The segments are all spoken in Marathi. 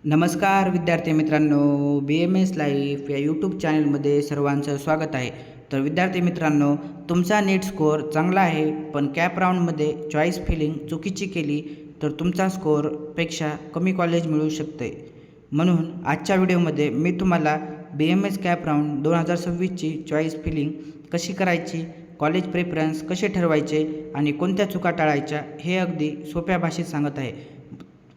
नमस्कार विद्यार्थी मित्रांनो, BMS लाईफ या यूट्यूब चॅनलमध्ये सर्वांचं स्वागत आहे. तर विद्यार्थी मित्रांनो, तुमचा नीट स्कोअर चांगला आहे, पण कॅप राऊंडमध्ये चॉईस फिलिंग चुकीची केली तर तुमचा स्कोअरपेक्षा कमी कॉलेज मिळू शकते. म्हणून आजच्या व्हिडिओमध्ये मी तुम्हाला BMS कॅप राऊंड 2026ची चॉईस फिलिंग कशी करायची, कॉलेज प्रेफरन्स कसे ठरवायचे आणि कोणत्या चुका टाळायच्या हे अगदी सोप्या भाषेत सांगत आहे.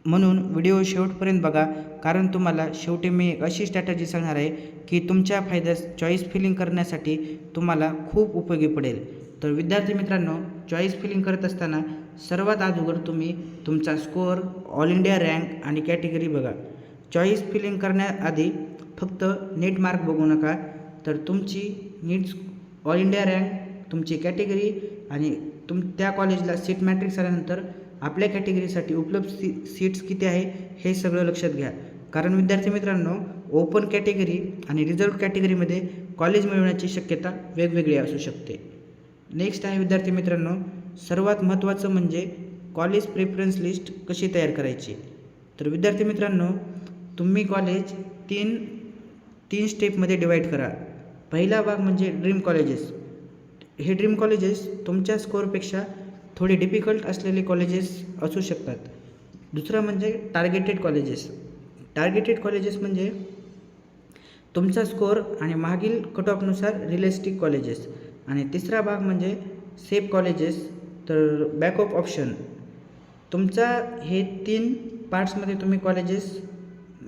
म्हणून व्हिडिओ शेवटपर्यंत बघा, कारण तुम्हाला शेवटी मी एक अशी स्ट्रॅटजी सांगणार आहे की तुमच्या फायद्यास चॉईस फिलिंग करण्यासाठी तुम्हाला खूप उपयोगी पडेल. तर विद्यार्थी मित्रांनो, चॉईस फिलिंग करत असताना सर्वात अगोदर तुम्ही तुमचा स्कोअर, ऑल इंडिया रँक आणि कॅटेगरी बघा. चॉईस फिलिंग करण्याआधी फक्त नीट मार्क बघू नका, तर तुमची नीट ऑल इंडिया रँक, तुमची कॅटेगरी आणि त्या कॉलेजला सीट मॅट्रिक्स आल्यानंतर आपल्या कॅटेगरीसाठी उपलब्ध सीट्स किती आहे हे सगळं लक्षात घ्या. कारण विद्यार्थी मित्रांनो, ओपन कॅटेगरी आणि रिझर्व्ड कॅटेगरीमध्ये कॉलेज मिळवण्याची शक्यता वेगवेगळी असू शकते. नेक्स्ट आहे विद्यार्थी मित्रांनो, सर्वात महत्त्वाचं म्हणजे कॉलेज प्रेफरन्स लिस्ट कशी तयार करायची. तर विद्यार्थी मित्रांनो, तुम्ही कॉलेज तीन स्टेपमध्ये डिवाईड करा. पहिला भाग म्हणजे ड्रीम कॉलेजेस. हे ड्रीम कॉलेजेस तुमच्या स्कोअरपेक्षा थोडे डिफिकल्ट असलेले कॉलेजेस असू शकतात. दुसरं म्हणजे टार्गेटेड कॉलेजेस. टार्गेटेड कॉलेजेस म्हणजे तुमचा स्कोअर आणि मागील कट ऑफनुसार रिअलिस्टिक कॉलेजेस. आणि तिसरा भाग म्हणजे सेफ कॉलेजेस. तर बॅकअप ऑप्शन. तुमचा हे 3 पार्ट्समध्ये तुम्ही कॉलेजेस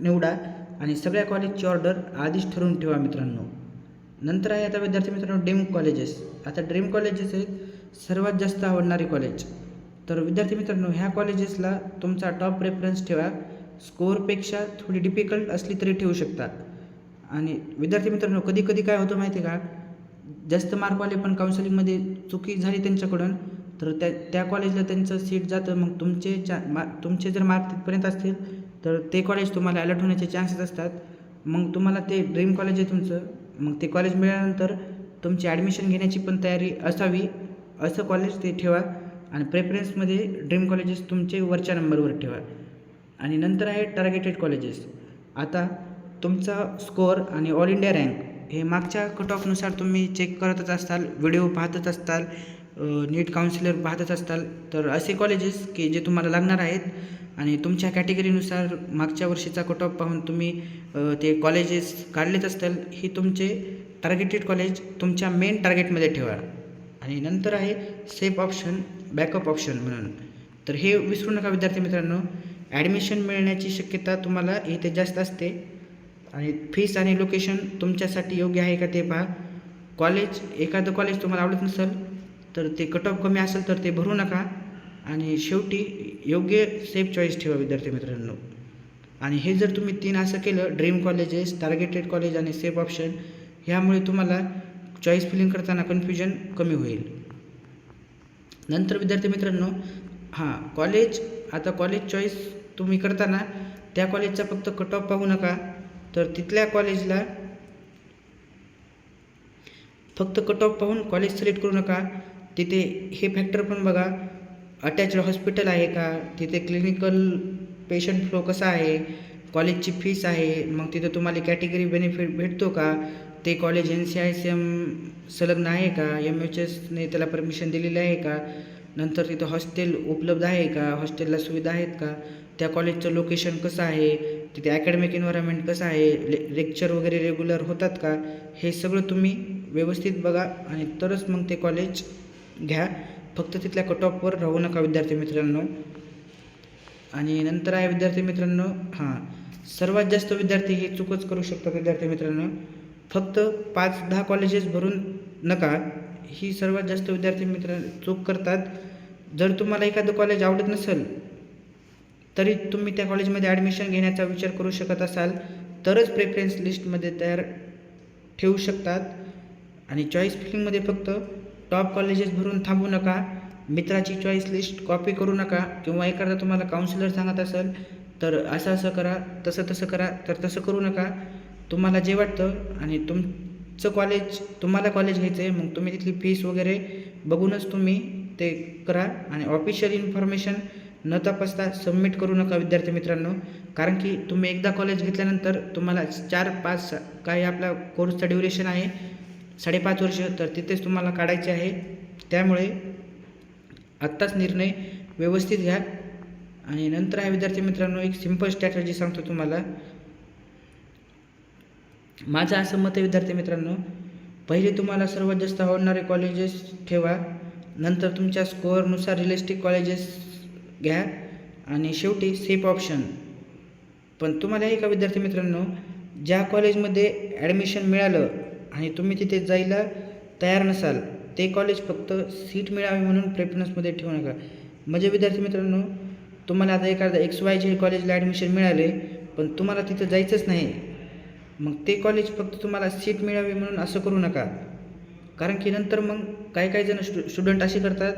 निवडा आणि सगळ्या कॉलेजची ऑर्डर आधीच ठरवून ठेवा मित्रांनो. नंतर आहे आता विद्यार्थी मित्रांनो ड्रीम कॉलेजेस. आता ड्रीम कॉलेजेस आहेत सर्वात जास्त आवडणारे कॉलेज. तर विद्यार्थी मित्रांनो, ह्या कॉलेजेसला तुमचा टॉप प्रेफरन्स ठेवा. स्कोअरपेक्षा थोडी डिफिकल्ट असली तरी ठेवू शकता. आणि विद्यार्थी मित्रांनो, कधी कधी काय होतं माहिती आहे का, जास्त मार्कवाले पण काउन्सिलिंगमध्ये चुकी झाली त्यांच्याकडून, तर त्या कॉलेजला त्यांचं सीट जातं. मग तुमचे जर मार्क तिथपर्यंत असतील तर ते कॉलेज तुम्हाला अलर्ट होण्याचे चान्सेस असतात. मग तुम्हाला ते ड्रीम कॉलेज आहे तुमचं, मग ते कॉलेज मिळाल्यानंतर तुमची ॲडमिशन घेण्याची पण तयारी असावी असं कॉलेज ते ठेवा. आणि प्रेफरन्समध्ये ड्रीम कॉलेजेस तुमचे वरच्या नंबरवर ठेवा. आणि नंतर आहे टार्गेटेड कॉलेजेस. आता तुमचा स्कोअर आणि ऑल इंडिया रँक हे मागच्या कट ऑफनुसार तुम्ही चेक करतच असताल, व्हिडिओ पाहतच असताल, नीट काउन्सिलर पाहतच असताल. तर असे कॉलेजेस की जे तुम्हाला लागणार आहेत आणि तुमच्या कॅटेगरीनुसार मागच्या वर्षीचा कट ऑफ पाहून तुम्ही ते कॉलेजेस काढलेच असताल, ही तुमचे टार्गेटेड कॉलेज तुमच्या मेन टार्गेटमध्ये ठेवा. आणि नंतर आहे सेफ ऑप्शन, बॅकअप ऑप्शन म्हणून. तर हे विसरू नका विद्यार्थी मित्रांनो. ॲडमिशन मिळण्याची शक्यता तुम्हाला इथे जास्त असते. आणि फीस आणि लोकेशन तुमच्यासाठी योग्य आहे का ते पहा. एखादं कॉलेज तुम्हाला आवडत नसेल तर ते कट ऑफ कमी असेल तर ते भरू नका. आणि शेवटी योग्य सेफ चॉईस ठेवा विद्यार्थी मित्रांनो. आणि हे जर तुम्ही 3 असं केलं, ड्रीम कॉलेजेस, टार्गेटेड कॉलेज आणि सेफ ऑप्शन, ह्यामुळे तुम्हाला चॉईस फिलिंग करताना कन्फ्युजन कमी होईल. नंतर विद्यार्थी मित्रांनो, कॉलेज चॉईस तुम्ही करताना त्या कॉलेजचा फक्त कट ऑफ पाहू नका, तर तिथल्या कॉलेजला फक्त कट ऑफ पाहून कॉलेज सिलेक्ट करू नका. तिथे हे फॅक्टर पण बघा, अटॅच्ड हॉस्पिटल आहे का, तिथे क्लिनिकल पेशंट फ्लो कसा आहे, कॉलेजची फीस आहे, मग तिथं तुम्हाला कॅटेगरी बेनिफिट भेटतो का, ते कॉलेज NCICM संलग्न आहे का, MHSने त्याला परमिशन दिलेली आहे का, नंतर तिथं हॉस्टेल उपलब्ध आहे का, हॉस्टेलला सुविधा आहेत का, त्या कॉलेजचं लोकेशन कसं आहे, तिथे ॲकॅडमिक एन्व्हायरमेंट कसं आहे, लेक्चर वगैरे रेग्युलर होतात का, हे सगळं तुम्ही व्यवस्थित बघा आणि तरच मग ते कॉलेज घ्या. फक्त तिथल्या कट ऑफवर राहू नका विद्यार्थी मित्रांनो. आणि नंतर आहे विद्यार्थी मित्रांनो, सर्वात जास्त विद्यार्थी हे चूकच करू शकतात विद्यार्थी मित्रांनो. फक्त 5-10 कॉलेजेस भरून नका, ही सर्वात जास्त विद्यार्थी मित्र चूक करतात. जर तुम्हाला एखादं कॉलेज आवडत नसेल तरी तुम्ही त्या कॉलेजमध्ये ॲडमिशन घेण्याचा विचार करू शकत असाल तरच प्रेफरन्स लिस्टमध्ये तयार ठेवू शकतात. आणि चॉईस फिलिंगमध्ये फक्त टॉप कॉलेजेस भरून थांबू नका. मित्राची चॉईस लिस्ट कॉपी करू नका, किंवा एखादा तुम्हाला काउन्सिलर सांगत असेल तर असं करा, तसं करा, तर तसं करू नका. तुम्हाला जे वाटतं आणि तुम्हाला कॉलेज घ्यायचं आहे, मग तुम्ही तिथली फीस वगैरे बघूनच तुम्ही ते करा. आणि ऑफिशियल इन्फॉर्मेशन न तपासता सबमिट करू नका विद्यार्थी मित्रांनो. कारण की तुम्ही एकदा कॉलेज घेतल्यानंतर तुम्हाला 4-5 काही आपला कोर्सचा ड्युरेशन आहे 5.5 वर्ष, तर तिथेच तुम्हाला काढायचे आहे. त्यामुळे आत्ताच निर्णय व्यवस्थित घ्या. आणि नंतर आहे विद्यार्थी मित्रांनो, एक सिंपल स्ट्रॅटर्जी सांगतो तुम्हाला. माझं असं मत आहे विद्यार्थी मित्रांनो, पहिले तुम्हाला सर्वात जास्त आवडणारे कॉलेजेस ठेवा, नंतर तुमच्या स्कोअरनुसार रिअलिस्टिक कॉलेजेस घ्या आणि शेवटी सेफ ऑप्शन. पण तुम्हाला हे का विद्यार्थी मित्रांनो, ज्या कॉलेजमध्ये ॲडमिशन मिळालं आणि तुम्ही तिथे जायला तयार नसाल ते कॉलेज फक्त सीट मिळावी म्हणून प्रेफरन्समध्ये ठेवू नका. म्हणजे विद्यार्थी मित्रांनो, तुम्हाला आता एखादा XYZ कॉलेजला ॲडमिशन मिळाले पण तुम्हाला तिथं जायचंच नाही, मग ते कॉलेज फक्त तुम्हाला सीट मिळावी म्हणून असं करू नका. कारण की नंतर मग काही जण स्टुडंट असे करतात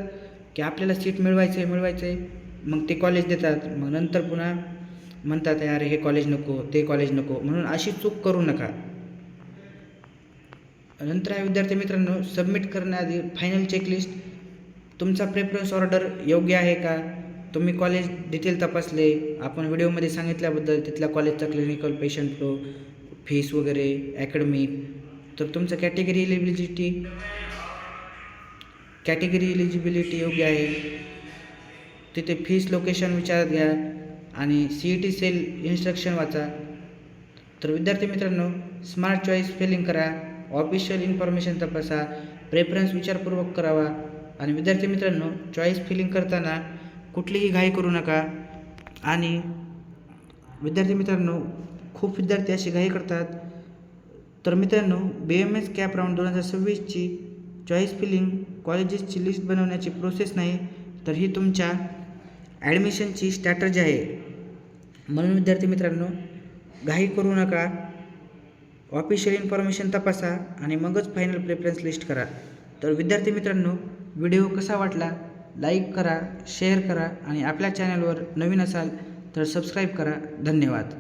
की आपल्याला सीट मिळवायचं आहे, मग ते कॉलेज देतात, मग नंतर पुन्हा म्हणतात यार हे कॉलेज नको ते कॉलेज नको, म्हणून अशी चूक करू नका. नंतर आहे विद्यार्थी मित्रांनो, सबमिट करण्याआधी फायनल चेकलिस्ट. तुमचा प्रेफरन्स ऑर्डर योग्य आहे का, तुम्ही कॉलेज डिटेल तपासले, आपण व्हिडिओमध्ये सांगितल्याबद्दल तिथल्या कॉलेजचा क्लिनिकल, पेशंट फ्लो, फीस वगैरे, ॲकॅडमिक, तर तुमचं कॅटेगरी इलिजिबिलिटी योग्य आहे. तिथे फीस, लोकेशन विचारात घ्या आणि CET सेल इन्स्ट्रक्शन वाचा. तर विद्यार्थी मित्रांनो, स्मार्ट चॉईस फिलिंग करा, ऑफिशियल इन्फॉर्मेशन तपासा, प्रेफरन्स विचारपूर्वक करावा. आणि विद्यार्थी मित्रांनो, चॉईस फिलिंग करताना कुठलीही घाई करू नका. आणि विद्यार्थी मित्रांनो, खूप विद्यार्थी अशी घाई करतात. तर मित्रांनो, BMS कॅप राऊंड 2026ची चॉईस फिलिंग कॉलेजेसची लिस्ट बनवण्याची प्रोसेस नाही, तर ही तुमच्या ॲडमिशनची स्ट्रॅटर्जी आहे. म्हणून विद्यार्थी मित्रांनो, घाई करू नका, ऑफिशियल इन्फॉर्मेशन तपासा आणि मगच फायनल प्रेफरन्स लिस्ट करा. तर विद्यार्थी मित्रांनो, व्हिडिओ कसा वाटला लाईक करा, शेअर करा आणि आपल्या चॅनलवर नवीन असाल तर सबस्क्राईब करा. धन्यवाद.